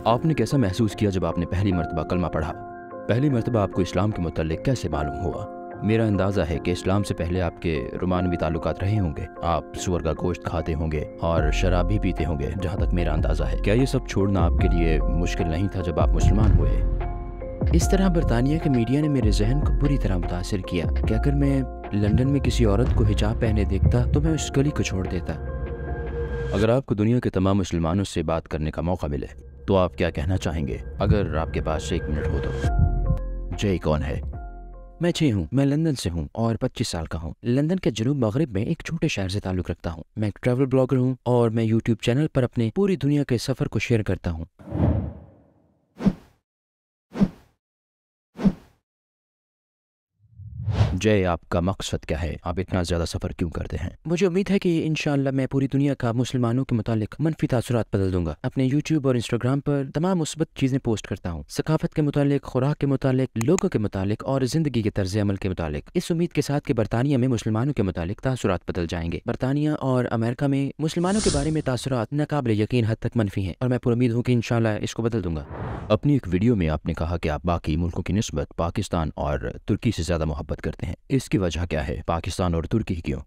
آپ نے کیسا محسوس کیا جب آپ نے پہلی مرتبہ کلمہ پڑھا؟ پہلی مرتبہ آپ کو اسلام کے متعلق کیسے معلوم ہوا؟ میرا اندازہ ہے کہ اسلام سے پہلے آپ کے رومانوی تعلقات رہے ہوں گے، آپ سور کا گوشت کھاتے ہوں گے اور شراب بھی پیتے ہوں گے، جہاں تک میرا اندازہ ہے۔ کیا یہ سب چھوڑنا آپ کے لیے مشکل نہیں تھا جب آپ مسلمان ہوئے؟ اس طرح برطانیہ کے میڈیا نے میرے ذہن کو بری طرح متاثر کیا کہ اگر میں لندن میں کسی عورت کو حجاب پہنے دیکھتا تو میں اس گلی کو چھوڑ دیتا۔ اگر آپ کو دنیا کے تمام مسلمانوں سے بات کرنے کا موقع ملے تو آپ کیا کہنا چاہیں گے؟ اگر آپ کے پاس 1 منٹ ہو تو۔ جے کون ہے؟ میں جے ہوں، میں لندن سے ہوں اور 25 سال کا ہوں۔ لندن کے جنوب مغرب میں ایک چھوٹے شہر سے تعلق رکھتا ہوں۔ میں ایک ٹریول بلاگر ہوں اور میں یوٹیوب چینل پر اپنے پوری دنیا کے سفر کو شیئر کرتا ہوں۔ جے، آپ کا مقصد کیا ہے؟ آپ اتنا زیادہ سفر کیوں کرتے ہیں؟ مجھے امید ہے کہ انشاءاللہ میں پوری دنیا کا مسلمانوں کے متعلق منفی تاثرات بدل دوں گا۔ اپنے یوٹیوب اور انسٹاگرام پر تمام مثبت چیزیں پوسٹ کرتا ہوں، ثقافت کے متعلق، خوراک کے متعلق، لوگوں کے متعلق اور زندگی کے طرز عمل کے متعلق، اس امید کے ساتھ کہ برطانیہ میں مسلمانوں کے متعلق تاثرات بدل جائیں گے۔ برطانیہ اور امریکہ میں مسلمانوں کے بارے میں تاثرات ناقابل یقین حد تک منفی ہیں اور میں پر امید ہوں کہ انشاءاللہ اس کو بدل دوں گا۔ اپنی ایک ویڈیو میں آپ نے کہا کہ آپ باقی ملکوں کی نسبت پاکستان اور ترکی سے زیادہ محبت کرتے ہیں۔ اس کی وجہ کیا ہے؟ پاکستان اور ترکی کیوں؟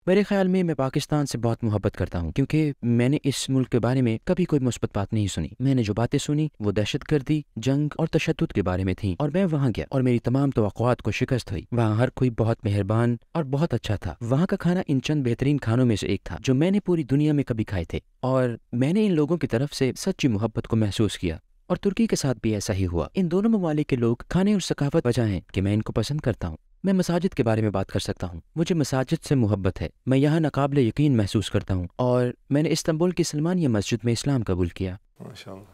میرے خیال میں پاکستان سے بہت محبت کرتا ہوں کیونکہ میں نے اس ملک کے بارے میں کبھی کوئی مثبت بات نہیں سنی۔ میں نے جو باتیں سنی وہ دہشت گردی، جنگ اور تشدد کے بارے میں تھیں، اور میں وہاں گیا اور میری تمام توقعات کو شکست ہوئی۔ وہاں ہر کوئی بہت مہربان اور بہت اچھا تھا۔ وہاں کا کھانا ان چند بہترین کھانوں میں سے ایک تھا جو میں نے پوری دنیا میں کبھی کھائے تھے، اور میں نے ان لوگوں کی طرف سے سچی محبت کو محسوس کیا۔ اور ترکی کے ساتھ بھی ایسا ہی ہوا۔ ان دونوں ممالک کے لوگ، کھانے اور ثقافت وجہ ہیں کہ میں ان کو پسند کرتا ہوں۔ میں مساجد کے بارے میں بات کر سکتا ہوں۔ مجھے مساجد سے محبت ہے۔ میں یہاں ناقابل یقین محسوس کرتا ہوں، اور میں نے استنبول کی سلمانیہ مسجد میں اسلام قبول کیا۔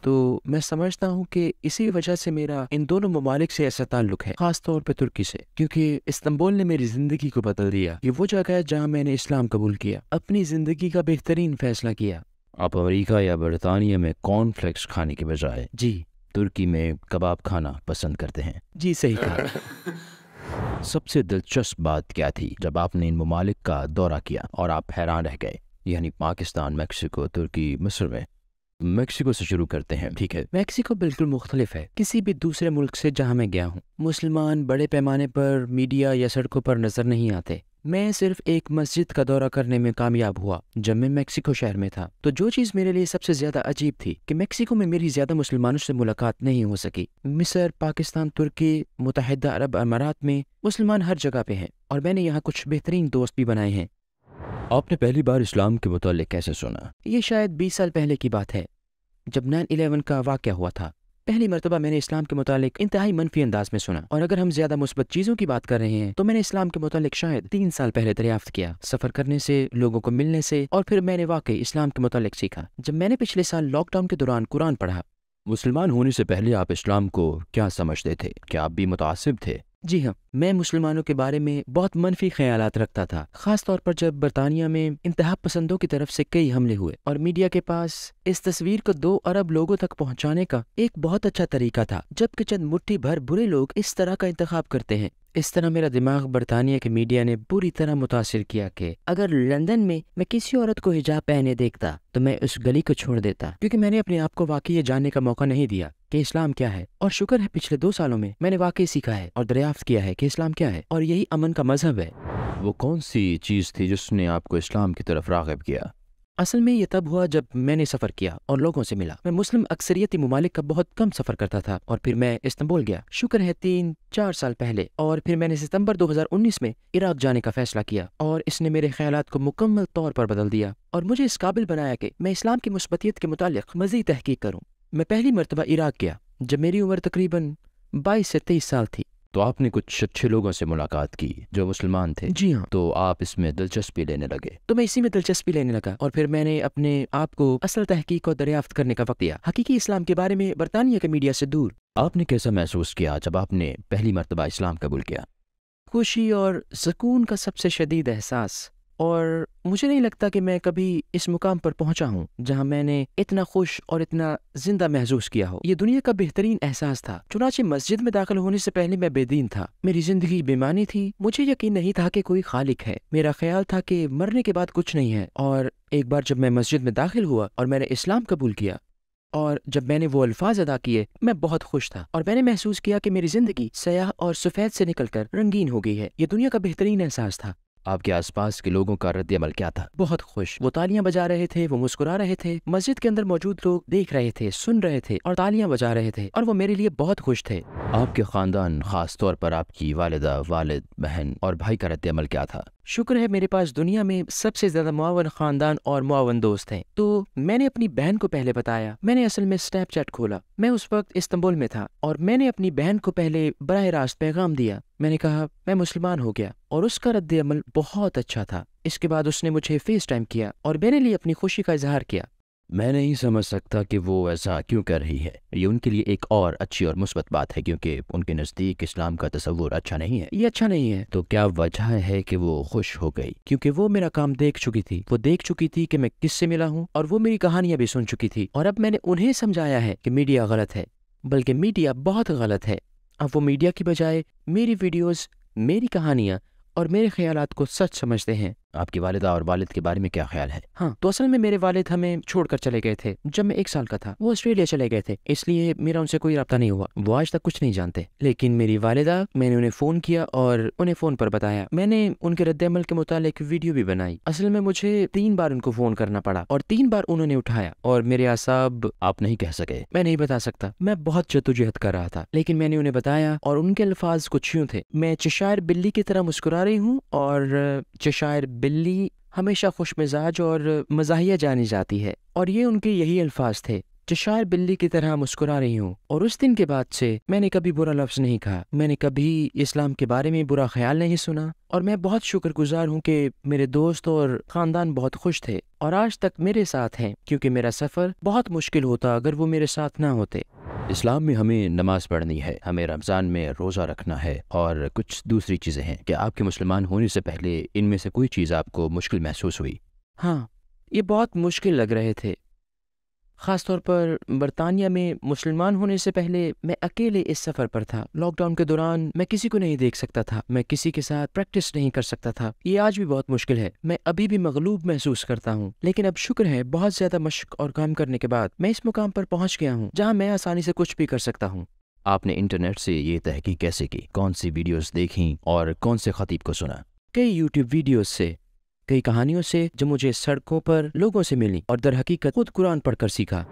تو میں سمجھتا ہوں کہ اسی وجہ سے میرا ان دونوں ممالک سے ایسا تعلق ہے، خاص طور پہ ترکی سے، کیونکہ استنبول نے میری زندگی کو بدل دیا۔ یہ وہ جگہ ہے جہاں میں نے اسلام قبول کیا، اپنی زندگی کا بہترین فیصلہ کیا۔ آپ امریکہ یا برطانیہ میں کارن فلیکس کھانے کے بجائے ترکی میں کباب کھانا پسند کرتے ہیں؟ جی، صحیح کہا۔ سب سے دلچسپ بات کیا تھی جب آپ نے ان ممالک کا دورہ کیا اور آپ حیران رہ گئے؟ یعنی پاکستان، میکسیکو، ترکی، مصر میں۔ میکسیکو سے شروع کرتے ہیں، ٹھیک ہے؟ میکسیکو بالکل مختلف ہے کسی بھی دوسرے ملک سے جہاں میں گیا ہوں۔ مسلمان بڑے پیمانے پر میڈیا یا سڑکوں پر نظر نہیں آتے۔ میں صرف ایک مسجد کا دورہ کرنے میں کامیاب ہوا جب میں میکسیکو شہر میں تھا۔ تو جو چیز میرے لیے سب سے زیادہ عجیب تھی کہ میکسیکو میں میری زیادہ مسلمانوں سے ملاقات نہیں ہو سکی۔ مصر، پاکستان، ترکی، متحدہ عرب امارات میں مسلمان ہر جگہ پہ ہیں، اور میں نے یہاں کچھ بہترین دوست بھی بنائے ہیں۔ آپ نے پہلی بار اسلام کے متعلق کیسے سنا؟ یہ شاید 20 سال پہلے کی بات ہے، جب 9/11 کا واقعہ ہوا تھا۔ پہلی مرتبہ میں نے اسلام کے متعلق انتہائی منفی انداز میں سنا، اور اگر ہم زیادہ مثبت چیزوں کی بات کر رہے ہیں تو میں نے اسلام کے متعلق شاید 3 سال پہلے دریافت کیا، سفر کرنے سے، لوگوں کو ملنے سے، اور پھر میں نے واقعی اسلام کے متعلق سیکھا جب میں نے پچھلے سال لاک ڈاؤن کے دوران قرآن پڑھا۔ مسلمان ہونے سے پہلے آپ اسلام کو کیا سمجھتے تھے؟ کیا آپ بھی متعصب تھے؟ جی ہاں، میں مسلمانوں کے بارے میں بہت منفی خیالات رکھتا تھا، خاص طور پر جب برطانیہ میں انتہا پسندوں کی طرف سے کئی حملے ہوئے، اور میڈیا کے پاس اس تصویر کو 2 ارب لوگوں تک پہنچانے کا ایک بہت اچھا طریقہ تھا، جبکہ چند مٹھی بھر برے لوگ اس طرح کا انتخاب کرتے ہیں۔ اس طرح میرا دماغ برطانیہ کے میڈیا نے بری طرح متاثر کیا کہ اگر لندن میں کسی عورت کو حجاب پہنے دیکھتا تو میں اس گلی کو چھوڑ دیتا، کیونکہ میں نے اپنے آپ کو واقعی یہ جاننے کا موقع نہیں دیا کہ اسلام کیا ہے۔ اور شکر ہے پچھلے 2 سالوں میں میں نے واقعی سیکھا ہے اور دریافت کیا ہے کہ اسلام کیا ہے، اور یہی امن کا مذہب ہے۔ وہ کون سی چیز تھی جس نے آپ کو اسلام کی طرف راغب کیا؟ اصل میں یہ تب ہوا جب میں نے سفر کیا اور لوگوں سے ملا۔ میں مسلم اکثریتی ممالک کا بہت کم سفر کرتا تھا، اور پھر میں استنبول گیا، شکر ہے 3-4 سال پہلے، اور پھر میں نے ستمبر 2019 میں عراق جانے کا فیصلہ کیا، اور اس نے میرے خیالات کو مکمل طور پر بدل دیا اور مجھے اس قابل بنایا کہ میں اسلام کی مثبتیت کے متعلق مزید تحقیق کروں۔ میں پہلی مرتبہ عراق گیا جب میری عمر تقریباً 22 سے 23 سال تھی۔ تو آپ نے کچھ اچھے لوگوں سے ملاقات کی جو مسلمان تھے؟ جی ہاں۔ تو آپ اس میں دلچسپی لینے لگے؟ تو میں اسی میں دلچسپی لینے لگا، اور پھر میں نے اپنے آپ کو اصل تحقیق کو دریافت کرنے کا وقت دیا، حقیقی اسلام کے بارے میں برطانیہ کے میڈیا سے دور۔ آپ نے کیسا محسوس کیا جب آپ نے پہلی مرتبہ اسلام قبول کیا؟ خوشی اور سکون کا سب سے شدید احساس، اور مجھے نہیں لگتا کہ میں کبھی اس مقام پر پہنچا ہوں جہاں میں نے اتنا خوش اور اتنا زندہ محسوس کیا ہو۔ یہ دنیا کا بہترین احساس تھا۔ چنانچہ مسجد میں داخل ہونے سے پہلے میں بے دین تھا، میری زندگی بے معنی تھی، مجھے یقین نہیں تھا کہ کوئی خالق ہے۔ میرا خیال تھا کہ مرنے کے بعد کچھ نہیں ہے، اور ایک بار جب میں مسجد میں داخل ہوا اور میں نے اسلام قبول کیا اور جب میں نے وہ الفاظ ادا کیے میں بہت خوش تھا، اور میں نے محسوس کیا کہ میری زندگی سیاہ اور سفید سے نکل کر رنگین ہو گئی ہے۔ یہ دنیا کا بہترین احساس تھا۔ آپ کے آس پاس کے لوگوں کا رد عمل کیا تھا؟ بہت خوش، وہ تالیاں بجا رہے تھے، وہ مسکرا رہے تھے، مسجد کے اندر موجود لوگ دیکھ رہے تھے، سن رہے تھے اور تالیاں بجا رہے تھے، اور وہ میرے لیے بہت خوش تھے۔ آپ کے خاندان، خاص طور پر آپ کی والدہ، والد، بہن اور بھائی کا رد عمل کیا تھا؟ شکر ہے میرے پاس دنیا میں سب سے زیادہ معاون خاندان اور معاون دوست ہیں۔ تو میں نے اپنی بہن کو پہلے بتایا۔ میں نے اصل میں اسنیپ چیٹ کھولا، میں اس وقت استنبول میں تھا، اور میں نے اپنی بہن کو پہلے براہ راست پیغام دیا۔ میں نے کہا میں مسلمان ہو گیا، اور اس کا رد عمل بہت اچھا تھا۔ اس کے بعد اس نے مجھے فیس ٹائم کیا اور میرے لیے اپنی خوشی کا اظہار کیا۔ میں نہیں سمجھ سکتا کہ وہ ایسا کیوں کر رہی ہے۔ یہ ان کے لیے ایک اور اچھی اور مثبت بات ہے، کیونکہ ان کے نزدیک اسلام کا تصور اچھا نہیں ہے۔ یہ اچھا نہیں ہے۔ تو کیا وجہ ہے کہ وہ خوش ہو گئی؟ کیونکہ وہ میرا کام دیکھ چکی تھی، وہ دیکھ چکی تھی کہ میں کس سے ملا ہوں، اور وہ میری کہانیاں بھی سن چکی تھی، اور اب میں نے انہیں سمجھایا ہے کہ میڈیا غلط ہے، بلکہ میڈیا بہت غلط ہے۔ اب وہ میڈیا کی بجائے میری ویڈیوز، میری کہانیاں اور میرے خیالات کو سچ سمجھتے ہیں۔ آپ کی والدہ اور والد کے بارے میں کیا خیال ہے؟ ہاں، تو اصل میں میرے والد ہمیں چھوڑ کر چلے گئے تھے جب میں 1 سال کا تھا۔ وہ آسٹریلیا چلے گئے تھے، اس لیے میرا ان سے کوئی رابطہ نہیں ہوا۔ وہ آج تک کچھ نہیں جانتے۔ لیکن میری والدہ، میں نے انہیں فون کیا اور انہیں فون پر بتایا۔ میں نے ان کے رد عمل کے متعلق ویڈیو بھی بنائی۔ اصل میں مجھے 3 بار ان کو فون کرنا پڑا، اور 3 بار انہوں نے اٹھایا، اور میرے اعصاب آپ نہیں کہہ سکے۔ میں نہیں بتا سکتا، میں بہت جدوجہد کر رہا تھا، لیکن میں نے انہیں بتایا، اور ان کے الفاظ کچھ یوں تھے: میں چشائر بلی کی طرح مسکرا رہی ہوں، اور چشائر بلی ہمیشہ خوش مزاج اور مزاحیہ جانی جاتی ہے۔ اور یہ ان کے یہی الفاظ تھے: چشائر بلی کی طرح مسکرا رہی ہوں۔ اور اس دن کے بعد سے میں نے کبھی برا لفظ نہیں کہا، میں نے کبھی اسلام کے بارے میں برا خیال نہیں سنا، اور میں بہت شکر گزار ہوں کہ میرے دوست اور خاندان بہت خوش تھے اور آج تک میرے ساتھ ہیں، کیونکہ میرا سفر بہت مشکل ہوتا اگر وہ میرے ساتھ نہ ہوتے۔ اسلام میں ہمیں نماز پڑھنی ہے، ہمیں رمضان میں روزہ رکھنا ہے، اور کچھ دوسری چیزیں ہیں۔ کیا آپ کے مسلمان ہونے سے پہلے ان میں سے کوئی چیز آپ کو مشکل محسوس ہوئی؟ ہاں، یہ بہت مشکل لگ رہے تھے۔ خاص طور پر برطانیہ میں مسلمان ہونے سے پہلے میں اکیلے اس سفر پر تھا۔ لاک ڈاؤن کے دوران میں کسی کو نہیں دیکھ سکتا تھا، میں کسی کے ساتھ پریکٹس نہیں کر سکتا تھا۔ یہ آج بھی بہت مشکل ہے، میں ابھی بھی مغلوب محسوس کرتا ہوں، لیکن اب شکر ہے بہت زیادہ مشق اور کام کرنے کے بعد میں اس مقام پر پہنچ گیا ہوں جہاں میں آسانی سے کچھ بھی کر سکتا ہوں۔ آپ نے انٹرنیٹ سے یہ تحقیق کیسے کی؟ کون سی ویڈیوز دیکھیں اور کون سے خطیب کو سنا؟ کئی یوٹیوب ویڈیوز سے، کئی کہانیوں سے جو مجھے سڑکوں پر لوگوں سے ملی، اور در حقیقت خود قرآن پڑھ کر سیکھا۔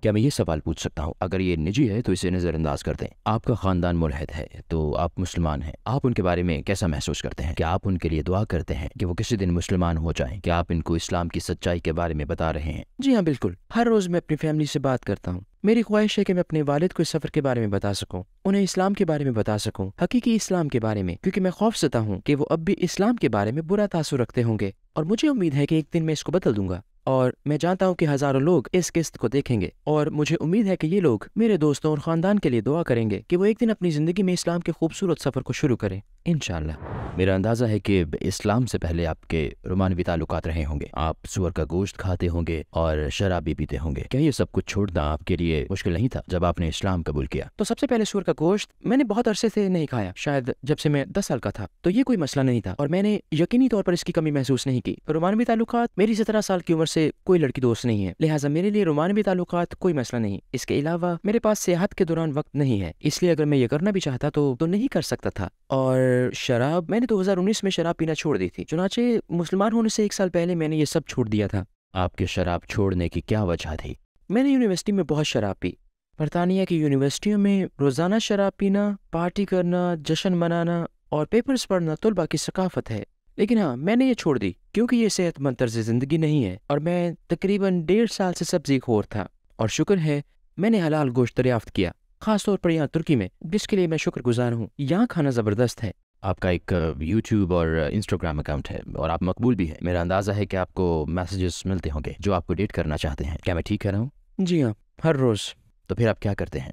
کیا میں یہ سوال پوچھ سکتا ہوں؟ اگر یہ نجی ہے تو اسے نظر انداز کر دیں۔ آپ کا خاندان ملحد ہے تو آپ مسلمان ہیں، آپ ان کے بارے میں کیسا محسوس کرتے ہیں؟ کیا آپ ان کے لیے دعا کرتے ہیں کہ وہ کسی دن مسلمان ہو جائیں؟ کیا آپ ان کو اسلام کی سچائی کے بارے میں بتا رہے ہیں؟ جی ہاں، بالکل۔ ہر روز میں اپنی فیملی سے بات کرتا ہوں۔ میری خواہش ہے کہ میں اپنے والد کو اس سفر کے بارے میں بتا سکوں، انہیں اسلام کے بارے میں بتا سکوں، حقیقی اسلام کے بارے میں، کیونکہ میں خوف زدہ ہوں کہ وہ اب بھی اسلام کے بارے میں برا تاثر رکھتے ہوں گے، اور مجھے امید ہے کہ ایک دن میں اس کو بدل دوں گا، اور میں جانتا ہوں کہ ہزاروں لوگ اس قسط کو دیکھیں گے، اور مجھے امید ہے کہ یہ لوگ میرے دوستوں اور خاندان کے لیے دعا کریں گے کہ وہ ایک دن اپنی زندگی میں اسلام کے خوبصورت سفر کو شروع کریں، انشاءاللہ۔ میرا اندازہ ہے کہ اسلام سے پہلے آپ کے رومانوی تعلقات رہے ہوں گے، آپ سور کا گوشت کھاتے ہوں گے اور شراب بھی پیتے ہوں گے۔ کیا یہ سب کچھ چھوڑنا آپ کے لیے مشکل نہیں تھا جب آپ نے اسلام قبول کیا؟ تو سب سے پہلے سور کا گوشت میں نے بہت عرصے سے نہیں کھایا، شاید جب سے میں 10 سال کا تھا، تو یہ کوئی مسئلہ نہیں تھا، اور میں نے یقینی طور پر اس کی کمی محسوس نہیں کی۔ رومانوی تعلقات، میری 17 سال کی عمر سے کوئی لڑکی دوست نہیں ہے، لہٰذا میرے لیے رومانوی تعلقات کوئی مسئلہ نہیں۔ اس کے علاوہ میرے پاس سیاحت کے دوران وقت نہیں ہے، اس لیے اگر میں یہ کرنا بھی چاہتا تو نہیں کر سکتا تھا۔ اور شراب، میں نے 2019 میں شراب پینا چھوڑ دی تھی، چنانچہ مسلمان ہونے سے 1 سال پہلے میں نے یہ سب چھوڑ دیا تھا۔ آپ کے شراب چھوڑنے کی کیا وجہ تھی؟ میں نے یونیورسٹی میں بہت شراب پی۔ برطانیہ کی یونیورسٹیوں میں روزانہ شراب پینا، پارٹی کرنا، جشن منانا اور پیپرز پڑھنا طلباء کی ثقافت ہے، لیکن ہاں میں نے یہ چھوڑ دی کیونکہ یہ صحت مند طرز زندگی نہیں ہے، اور میں تقریباً 1.5 سال سے سبزی خور تھا، اور شکر ہے میں نے حلال گوشت دریافت کیا، خاص طور پر یہاں ترکی میں، جس کے لیے میں شکر گزار ہوں۔ یہاں کھانا زبردست ہے۔ آپ کا ایک یوٹیوب اور انسٹاگرام اکاؤنٹ ہے، اور آپ مقبول بھی ہیں۔ میرا اندازہ ہے کہ آپ کو میسیجز ملتے ہوں گے جو آپ کو ڈیٹ کرنا چاہتے ہیں، کیا میں ٹھیک کہہ رہا ہوں؟ جی ہاں، ہر روز۔ تو پھر آپ کیا کرتے ہیں؟